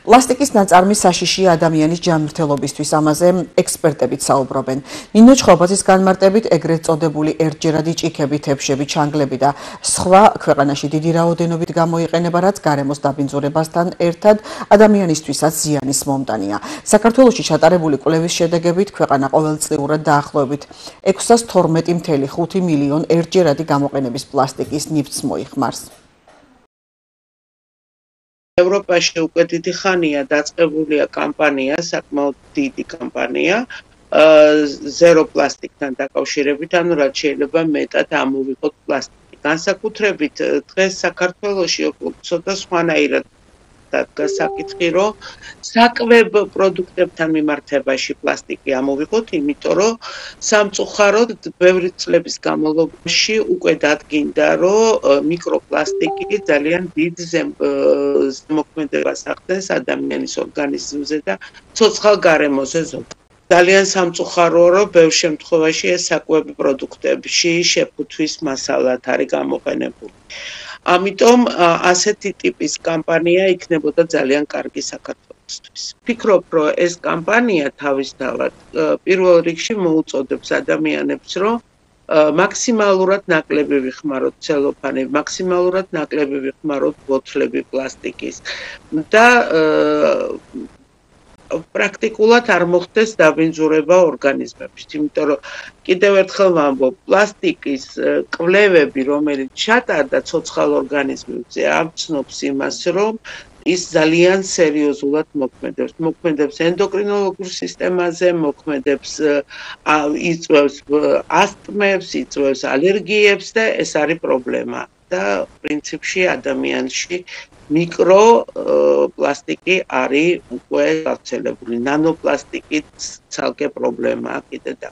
პლასტიკის ნაწარმის საშიშია ადამიანის ჯანმრთელობისთვის, ამაზე ექსპერტებიც საუბრობენ. ნინო ჩხობაძის განმარტებით, ეგრეთ წოდებული ერთჯერადი ჭიქები, თეფშები, ჩანგლები და სხვა ქვეყანაში დიდი რაოდენობით გამოიყენება, რაც გარემოს დაბინძურებასთან ერთად ადამიანისთვისაც ზიანის მომტანია. საქართველოში ჩატარებული კვლევის შედეგებით ქვეყანა ყოველწლიურად დაახლოებით 612.5 მილიონ ერთჯერადი გამოყენების პლასტიკის ნივთს მოიხმარს. ევროპაში უკვე დიდი ხანია დაწყებულია კამპანია, საკმაოდ დიდი კამპანია ზერო პლასტიკთან დაკავშირებით, ანუ რაც შეიძლება მეტად ამოვიღოთ პლასტიკი. განსაკუთრებით დღეს საქართველოში ცოტა სხვანაირად დადგა საკითხი, რომ საკვებ პროდუქტებთან მიმართებაში პლასტიკი ამოვიღოთ, იმიტომ რომ სამწუხაროდ ბევრი წლების განმავლობაში უკვე დადგინდა, რომ მიკროპლასტიკი ძალიან დიდ ზემოქმედებას ახდენს ადამიანის ორგანიზმზე და ცოცხალ გარემოზე ზოგადად. ძალიან სამწუხაროა, რომ ბევრ შემთხვევაში ეს საკვებ პროდუქტებში შეფუთვის მასალად არის გამოყენებული. ამიტომ ასეთი ტიპის კამპანია იქნებოდა ძალიან კარგი საქართველოსთვის. ვფიქრობ, რომ ეს კამპანია თავისთავად პირველ რიგში მოუწოდებს ადამიანებს, რომ მაქსიმალურად ნაკლები ვიხმაროთ ცელოფანი, მაქსიმალურად ნაკლები ვიხმაროთ ბოთლები პლასტიკის და პრაქტიკულად არ მოხდეს დაბინძურება ორგანიზმებში, იმიტომ რომ კიდევ ერთხელ ვამბობ, პლასტიკის კვლევები, რომელიც ჩატარდა ცოცხალ ორგანიზმებზე, ამცნობს იმას, რომ ის ძალიან სერიოზულად მოქმედებს ენდოკრინოლოგიურ სისტემაზე, იწვევს ასტმებს, იწვევს ალერგიებს და ეს არის პრობლემა. და პრინციპში ადამიანში მიკროპლასტიკი არის უკვე გავრცელებული. ნანოპლასტიკიც ცალკე პრობლემაა კიდე და